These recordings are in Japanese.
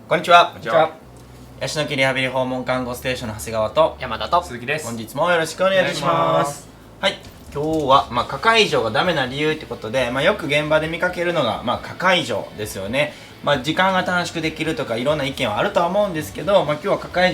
こんにちは。こんにちは。ヤシの木リハビリ訪問看護ステーションの長谷川と山田と鈴木です。本日もよろしくお願いします。はい、今日は、過介助がダメな理由ってことで、よく現場で見かけるのが、過介助ですよね。時間が短縮できるとかいろんな意見はあるとは思うんですけど、今日は過介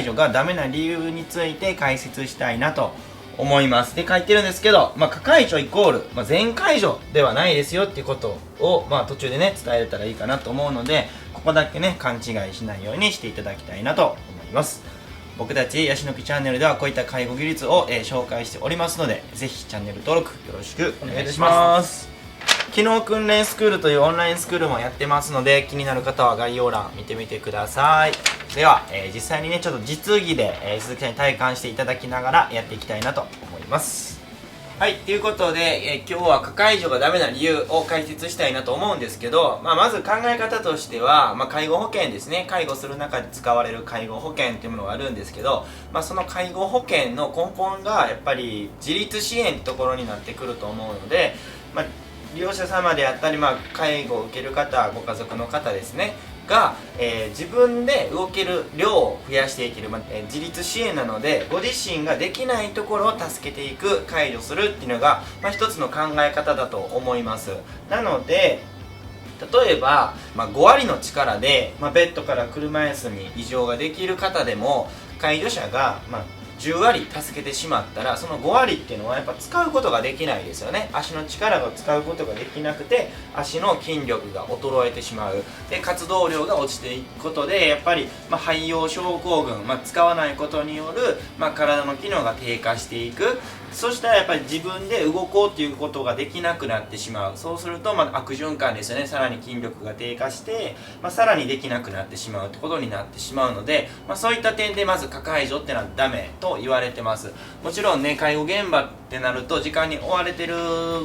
助がダメな理由について解説したいなと思います。で書いてるんですけど、過介助イコール、全介助ではないですよっていうことを、途中でね伝えれたらいいかなと思うので、ここだけね勘違いしないようにしていただきたいなと思います。僕たちヤシの木チャンネルではこういった介護技術を、紹介しておりますので、ぜひチャンネル登録よろしくお願いいたします。機能訓練スクールというオンラインスクールもやってますので、気になる方は概要欄見てみてください。では、実際にねちょっと実技で、鈴木さんに体感していただきながらやっていきたいなと思います。はい、ということで、今日は過介助がダメな理由を解説したいなと思うんですけど、まず考え方としては、介護保険ですね。介護する中で使われる介護保険っていうものがあるんですけど、その介護保険の根本がやっぱり自立支援ってところになってくると思うので、利用者様であったり、介護を受ける方、ご家族の方ですねが、自分で動ける量を増やしていける、自立支援なので、ご自身ができないところを助けていく、介助するっていうのが、一つの考え方だと思います。なので例えば、5割の力で、ベッドから車椅子に異常ができる方でも、介助者が、10割助けてしまったら、その5割っていうのはやっぱ使うことができないですよね。足の力が使うことができなくて、足の筋力が衰えてしまう。で、活動量が落ちていくことで、やっぱり、肺葉症候群、使わないことによる、体の機能が低下していく。そしたらやっぱり自分で動こうっていうことができなくなってしまう。そうすると、悪循環ですよね。さらに筋力が低下して、さらにできなくなってしまうってことになってしまうので、そういった点でまず過介助ってのはダメと言われてます。もちろんね、介護現場ってなると時間に追われてる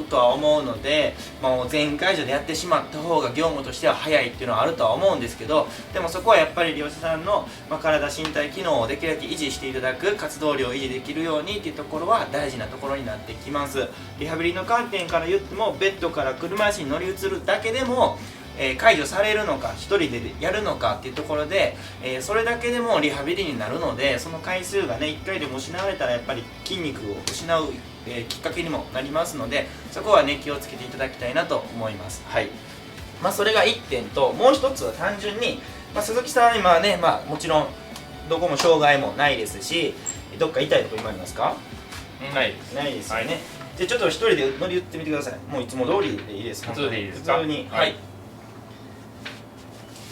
とは思うので、もう全介助でやってしまった方が業務としては早いっていうのはあるとは思うんですけど、でもそこはやっぱり利用者さんの、体身体機能をできるだけ維持していただく、活動量を維持できるようにっていうところは大事なところになってきます。リハビリの観点から言っても、ベッドから車椅子に乗り移るだけでも介助されるのか、一人でやるのかっていうところで、それだけでもリハビリになるので、その回数がね1回でも失われたらやっぱり筋肉を失う、きっかけにもなりますので、そこはね気をつけていただきたいなと思います。はい、それが1点と、もう一つは単純に、鈴木さん今ね、もちろんどこも障害もないですし、どっか痛いところ今ありますか？ないです。ないですよね。はい、じゃあちょっと一人で乗り移ってみてください。もういつも通りでいいですか？普通でいいですか？普通に。はい。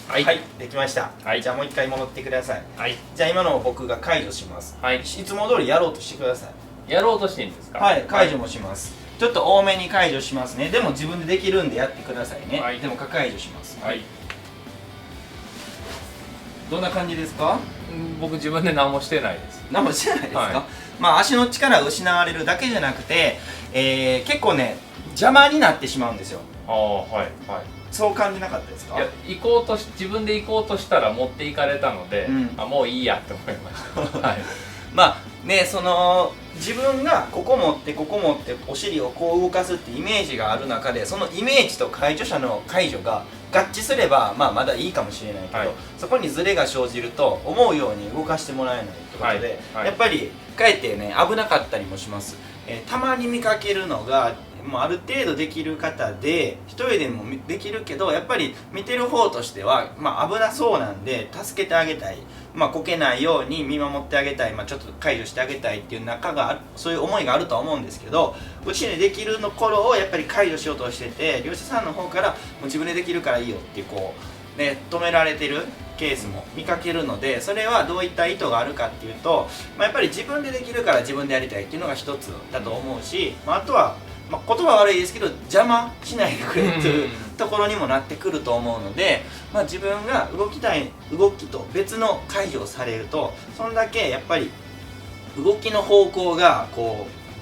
はい、できました。はい、じゃあもう一回戻ってください。はい、じゃあ今のを僕が解除します。はい、いつも通りやろうとしてください。やろうとしていいんですか？はい、解除もします。ちょっと多めに解除しますね。でも自分でできるんでやってくださいね。はい、でも解除します。はい。どんな感じですか？僕自分で何もしてないです。何もしてないですか？はい、足の力が失われるだけじゃなくて、結構ね邪魔になってしまうんですよ。はい、はい。そう感じなかったですか？いや、自分で行こうとしたら持っていかれたので、もういいやって思いました。はい。自分がここ持ってここ持ってお尻をこう動かすってイメージがある中で、そのイメージと介助者の介助が合致すれば、まだいいかもしれないけど、そこにズレが生じると思うように動かしてもらえないってことで、やっぱりかえってね危なかったりもします。たまに見かけるのが、もうある程度できる方で一人でもできるけど、やっぱり見てる方としては、危なそうなんで助けてあげたい、こけないように見守ってあげたい、ちょっと介助してあげたいっていう中がそういう思いがあるとは思うんですけど、うちでできるの頃をやっぱり介助しようとしてて、利用者さんの方からもう自分でできるからいいよって止められてるケースも見かけるので、それはどういった意図があるかっていうと、やっぱり自分でできるから自分でやりたいっていうのが一つだと思うし、あとは言葉悪いですけど邪魔しないでくれっていうところにもなってくると思うので、自分が動きたい動きと別の介助をされると、そんだけやっぱり動きの方向が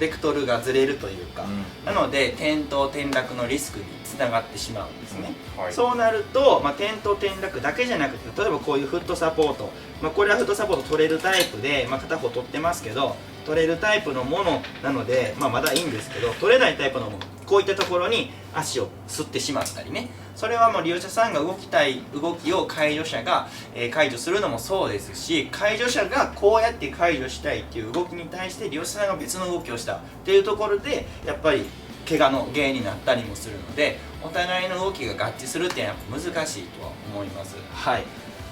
ベクトルがずれるというか、なので転倒転落のリスクにつながってしまうんですね。そうなると、転倒転落だけじゃなくて、例えばこういうフットサポート、これはフットサポート取れるタイプで、片方取ってますけど、取れるタイプのものなので、まだいいんですけど、取れないタイプのもの、こういったところに足を吸ってしまったりね、それはもう利用者さんが動きたい動きを介助者が、解除するのもそうですし、介助者がこうやって解除したいっていう動きに対して利用者さんが別の動きをしたっていうところでやっぱり怪我の原因になったりもするので、お互いの動きが合致するっていうのは難しいとは思います。はい、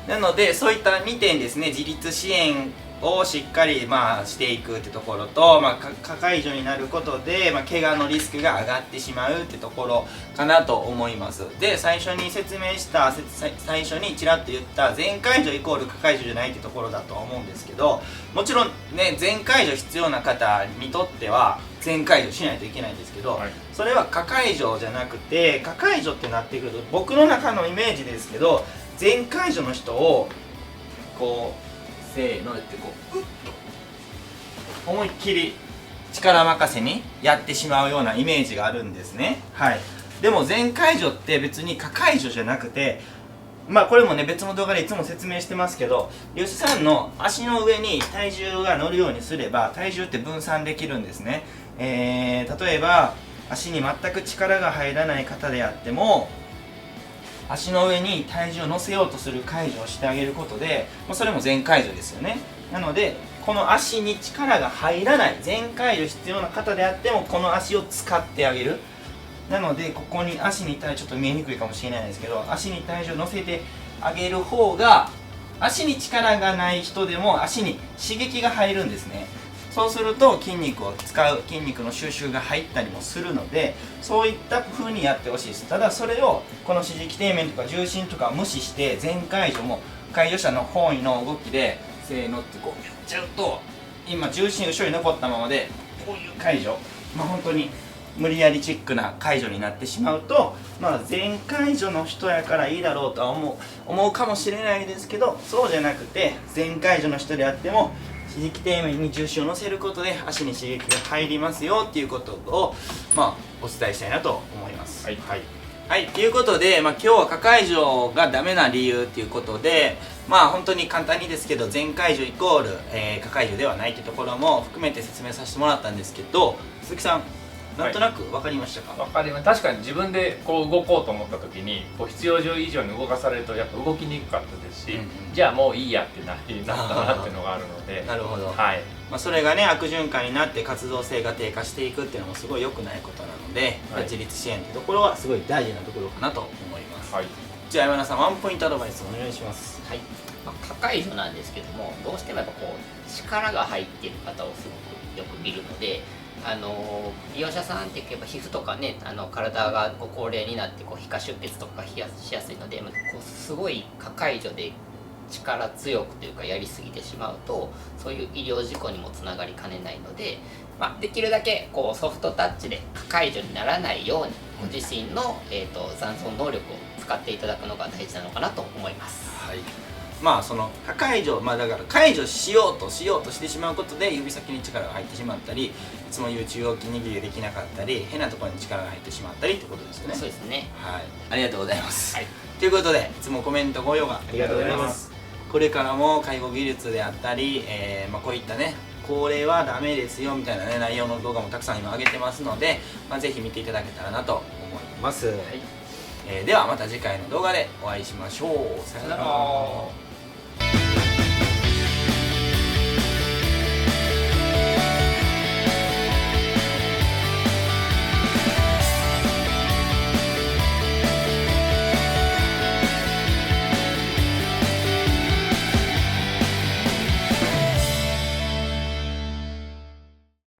なのでそういった2点ですね、自立支援をしっかりしていくってところと、過介助になることで、怪我のリスクが上がってしまうってところかなと思います。で、最初に説明した最初にちらっと言った全介助イコール過介助じゃないってところだとは思うんですけど、もちろんね全介助必要な方にとっては全介助しないといけないんですけど、それは過介助じゃなくて、過介助ってなってくると僕の中のイメージですけど、全介助の人をこうせーのってこう思いっきり力任せにやってしまうようなイメージがあるんですね。はい、でも全介助って別に過介助じゃなくて、これもね別の動画でいつも説明してますけど、利用者さんの足の上に体重が乗るようにすれば体重って分散できるんですね。例えば足に全く力が入らない方であっても足の上に体重を乗せようとする介助をしてあげることで、それも全介助ですよね。なのでこの足に力が入らない全介助必要な方であってもこの足を使ってあげる。なのでここに足にちょっと見えにくいかもしれないですけど、足に体重を乗せてあげる方が足に力がない人でも足に刺激が入るんですね。そうすると筋肉を使う筋肉の収集が入ったりもするので、そういった風にやってほしいです。ただそれをこの支持基底面とか重心とか無視して全介助も介助者の方位の動きでせーのってこうやっちゃうと、今重心後ろに残ったままでこういう介助、本当に無理やりチックな介助になってしまうと、全介助の人やからいいだろうとは思うかもしれないですけど、そうじゃなくて全介助の人であっても支持基底面に重心を乗せることで足に刺激が入りますよっていうことをお伝えしたいなと思います。ということで、今日は過介助がダメな理由っていうことで、本当に簡単にですけど全介助イコール、過介助ではないってところも含めて説明させてもらったんですけど、鈴木さんなんとなく分かりましたか？分かりました。確かに自分でこう動こうと思った時に必要以上に動かされるとやっぱ動きにくかったですし、じゃあもういいやってなったなっていうのがあるので。なるほど。それがね悪循環になって活動性が低下していくっていうのもすごい良くないことなので、自立支援ってところはすごい大事なところかなと思います。じゃあ山田さんワンポイントアドバイスお願いします。過介助なんですけども、どうしてもやっぱ力が入っている方をすごくよく見るので、利用者さんってやっぱ皮膚とかね、体がご高齢になって皮下出血とかしやすいので、すごい過介助で力強くというかやりすぎてしまうとそういう医療事故にもつながりかねないので、できるだけソフトタッチで過介助にならないようにご自身の、残存能力を使っていただくのが大事なのかなと思います。その過介助、だから介助しようとしてしまうことで指先に力が入ってしまったり、いつも言う中央筋握りができなかったり変なところに力が入ってしまったりってことですよね。そうですね。ありがとうございます。ということでいつもコメントご評価ありがとうございます。これからも介護技術であったり、こういったねこれはダメですよみたいな内容の動画もたくさん今上げてますので、ぜひ見ていただけたらなと思います。ではまた次回の動画でお会いしましょう。さよなら。